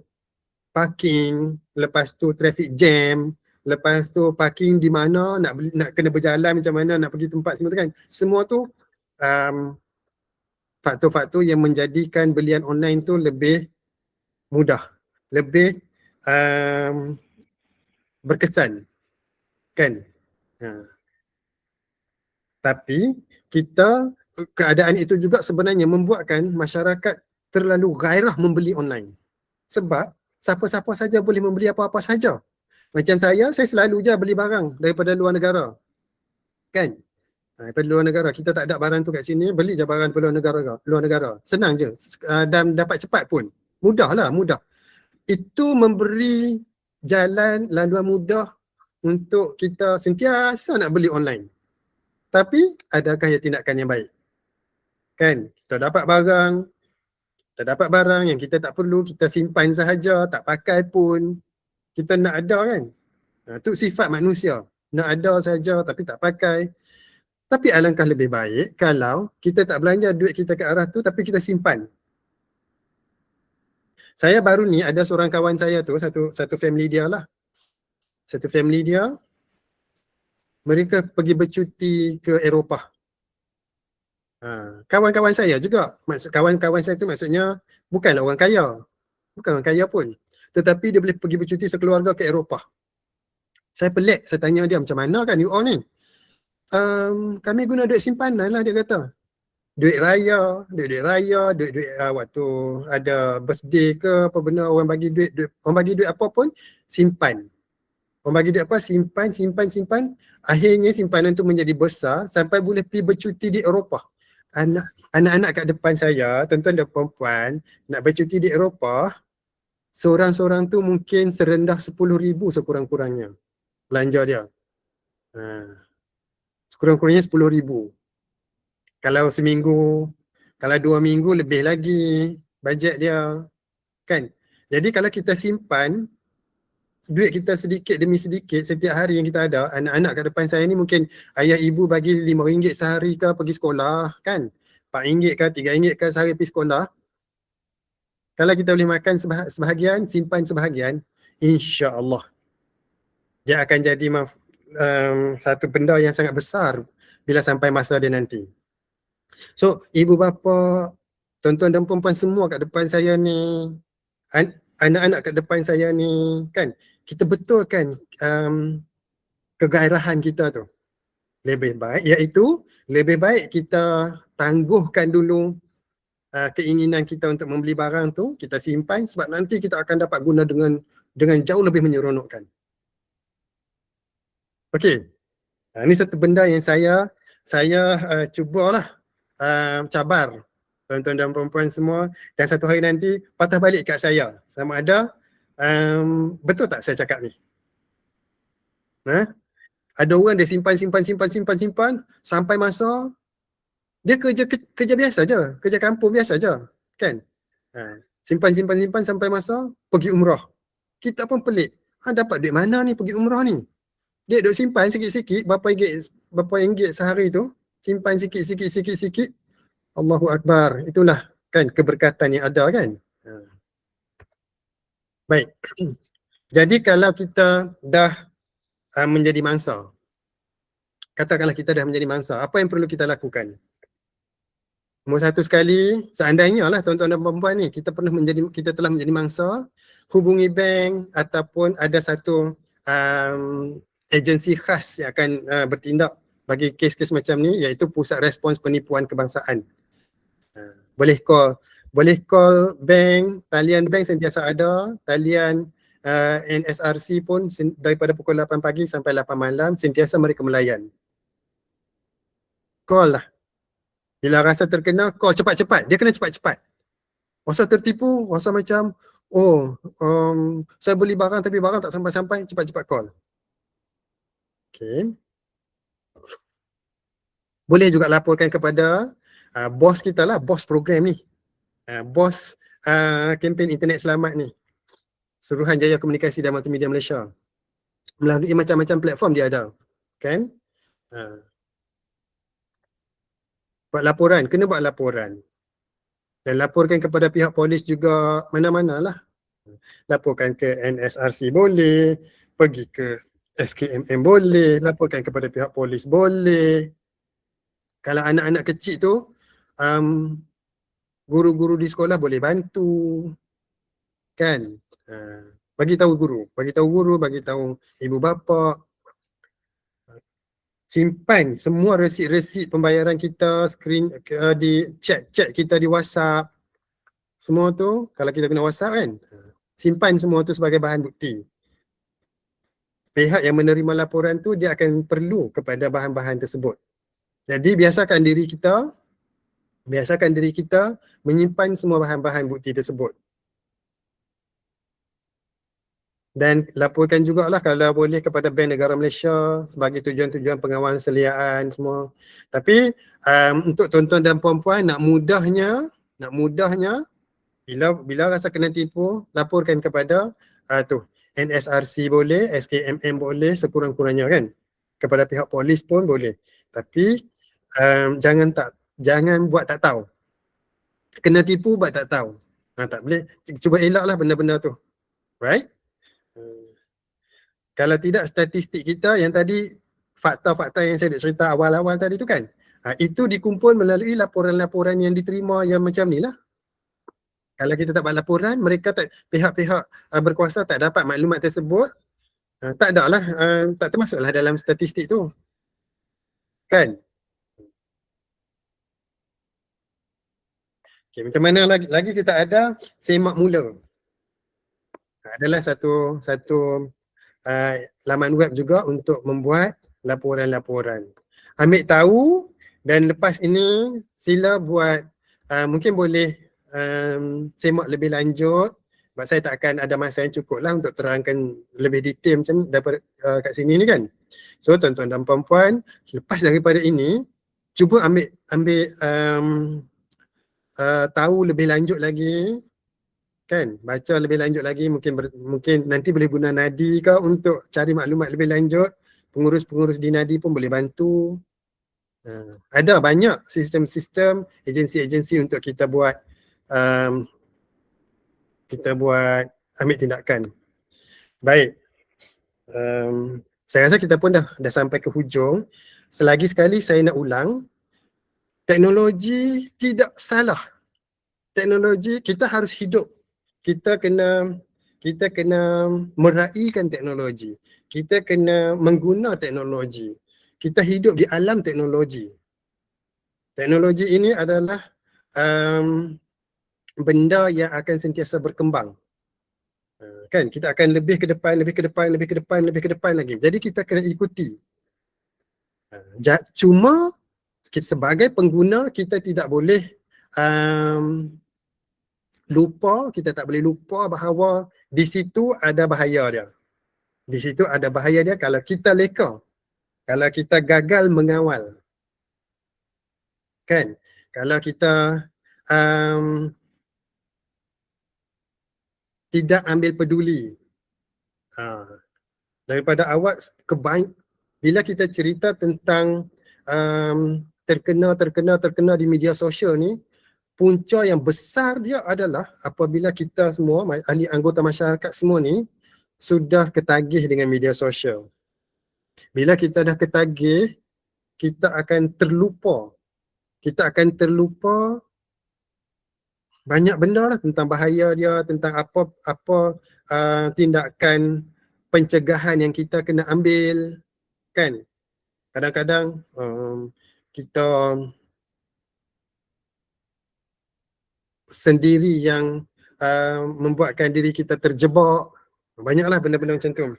S1: parking, lepas tu traffic jam, lepas tu parking di mana, nak kena berjalan macam mana, nak pergi tempat semua tu kan. Semua tu faktor-faktor yang menjadikan belian online tu lebih mudah, lebih berkesan kan. Tapi keadaan itu juga sebenarnya membuatkan masyarakat terlalu gairah membeli online. Sebab siapa-siapa saja boleh membeli apa-apa saja. Macam saya selalu je beli barang daripada luar negara. Kan? Daripada luar negara. Kita tak ada barang tu kat sini, beli je barang daripada luar negara. Senang je. Dan dapat cepat pun. Mudah. Itu memberi jalan laluan mudah untuk kita sentiasa nak beli online. Tapi adakah ia tindakan yang baik? Kan? Kita dapat barang yang kita tak perlu, kita simpan sahaja, tak pakai pun. Kita nak ada kan? Itu sifat manusia. Nak ada saja tapi tak pakai. Tapi alangkah lebih baik kalau kita tak belanja duit kita ke arah tu tapi kita simpan. Saya baru ni ada seorang kawan saya tu, satu family dia lah. Satu family dia, mereka pergi bercuti ke Eropah. Kawan-kawan saya juga, kawan-kawan saya tu maksudnya bukanlah orang kaya, bukan orang kaya pun, tetapi dia boleh pergi bercuti sekeluarga ke Eropah. Saya pelik, saya tanya dia macam mana kan you all ni? Kami guna duit simpanan lah, dia kata. Duit raya, duit waktu ada birthday ke apa benda, orang bagi duit, orang bagi duit apa pun, simpan. Orang bagi duit apa, simpan. Akhirnya simpanan tu menjadi besar sampai boleh pergi bercuti di Eropah. Anak-anak kat depan saya, tuan-tuan dan perempuan, nak bercuti di Eropah, seorang-seorang tu mungkin serendah 10,000 sekurang-kurangnya belanja dia. Sekurang-kurangnya 10,000. Kalau seminggu, kalau 2 minggu lebih lagi bajet dia, kan? Jadi kalau kita simpan duit kita sedikit demi sedikit setiap hari yang kita ada, anak-anak kat depan saya ni mungkin ayah ibu bagi RM5 sehari ke pergi sekolah, kan? RM4 ke RM3 ke sehari pergi sekolah. Kalau kita boleh makan sebahagian, simpan sebahagian, insya-Allah dia akan jadi satu benda yang sangat besar bila sampai masa dia nanti. So, ibu bapa, tuan-tuan dan perempuan semua kat depan saya ni, anak-anak kat depan saya ni, kan, kita betulkan kegairahan kita tu. Lebih baik, iaitu lebih baik kita tangguhkan dulu keinginan kita untuk membeli barang tu, kita simpan sebab nanti kita akan dapat guna dengan jauh lebih menyeronokkan. Okey. Ini satu benda yang saya cubalah cabar tuan-tuan dan perempuan semua, dan satu hari nanti patah balik kat saya sama ada betul tak saya cakap ni. Ada orang dia simpan sampai masa dia kerja biasa je, kerja kampung biasa je, kan? Simpan sampai masa pergi umrah. Kita pun pelik, dapat duit mana ni pergi umrah ni? Dia duk simpan sikit-sikit, berapa ringgit sehari tu, simpan sikit. Allahu Akbar, itulah kan keberkatan yang ada, kan? Baik. Jadi kalau kita dah menjadi mangsa, katakanlah kita dah menjadi mangsa, apa yang perlu kita lakukan? Nombor satu sekali, seandainya lah tuan-tuan dan perempuan ni, kita telah menjadi mangsa, hubungi bank ataupun ada satu agensi khas yang akan bertindak bagi kes-kes macam ni, iaitu Pusat Respons Penipuan Kebangsaan. Boleh call bank, talian bank sentiasa ada, talian NSRC pun daripada pukul 8 pagi sampai 8 malam, sentiasa mereka melayan. Call lah. Bila rasa terkena, call cepat-cepat. Dia kena cepat-cepat. Rasa tertipu, rasa macam, saya beli barang tapi barang tak sampai-sampai, cepat-cepat call. Okay. Boleh juga laporkan kepada bos kita lah, bos program ni. Bos kempen internet selamat ni. Suruhanjaya Komunikasi dan Multimedia Malaysia. Melalui macam-macam platform dia ada. Kan? Buat laporan, kena buat laporan. Dan laporkan kepada pihak polis juga mana-mana lah. Laporkan ke NSRC boleh, pergi ke SKMM boleh, laporkan kepada pihak polis boleh. Kalau anak-anak kecil tu, guru-guru di sekolah boleh bantu. Kan? Bagi tahu guru, bagi tahu ibu bapa. Simpan semua resit-resit pembayaran kita, screen di chat kita di WhatsApp. Semua tu, kalau kita guna WhatsApp kan, simpan semua tu sebagai bahan bukti. Pihak yang menerima laporan tu, dia akan perlu kepada bahan-bahan tersebut. Jadi biasakan diri kita menyimpan semua bahan-bahan bukti tersebut. Dan laporkan jugalah kalau boleh kepada Bank Negara Malaysia sebagai tujuan-tujuan pengawalan seliaan semua. Tapi untuk tuan-tuan dan puan-puan, nak mudahnya bila rasa kena tipu, laporkan kepada NSRC boleh, SKMM boleh, sekurang-kurangnya kan. Kepada pihak polis pun boleh. Tapi jangan buat tak tahu. Kena tipu buat tak tahu. Tak boleh. Cuba elaklah benda-benda tu. Right? Kalau tidak, statistik kita yang tadi fakta-fakta yang saya cerita awal-awal tadi tu kan. Itu dikumpul melalui laporan-laporan yang diterima yang macam ni lah. Kalau kita tak buat laporan, mereka tak, pihak-pihak berkuasa tak dapat maklumat tersebut, tak ada lah, tak termasuklah dalam statistik tu. Kan? Okay, macam mana lagi kita ada semak mula. Adalah satu laman web juga untuk membuat laporan-laporan. Ambil tahu dan lepas ini sila buat, mungkin boleh semak lebih lanjut sebab saya tak akan ada masa yang cukup lah untuk terangkan lebih detail macam daripada kat sini ni kan. So tuan-tuan dan puan-puan, lepas daripada ini cuba ambil tahu lebih lanjut lagi kan, baca lebih lanjut lagi, mungkin nanti boleh guna Nadi ke untuk cari maklumat lebih lanjut. Pengurus-pengurus di Nadi pun boleh bantu. Ada banyak sistem-sistem, agensi-agensi untuk kita buat ambil tindakan. Baik. Saya rasa kita pun dah sampai ke hujung. Selagi sekali saya nak ulang, teknologi tidak salah. Teknologi kita harus hidup. Kita kena meraihkan teknologi. Kita kena mengguna teknologi. Kita hidup di alam teknologi. Teknologi ini adalah benda yang akan sentiasa berkembang. Kan, kita akan lebih ke depan lagi. Jadi kita kena ikuti. Cuma sebagai pengguna kita tidak boleh kita tak boleh lupa bahawa di situ ada bahaya dia. Di situ ada bahaya dia kalau kita leka, kalau kita gagal mengawal. Kan? Kalau kita tidak ambil peduli. Daripada awal, bila kita cerita tentang terkena di media sosial ni, punca yang besar dia adalah apabila kita semua, ahli anggota masyarakat semua ni sudah ketagih dengan media sosial. Bila kita dah ketagih, kita akan terlupa. Kita akan terlupa banyak benda lah tentang bahaya dia, tentang apa tindakan pencegahan yang kita kena ambil. Kan? Kadang-kadang kita sendiri yang membuatkan diri kita terjebak. Banyaklah benda-benda macam tu.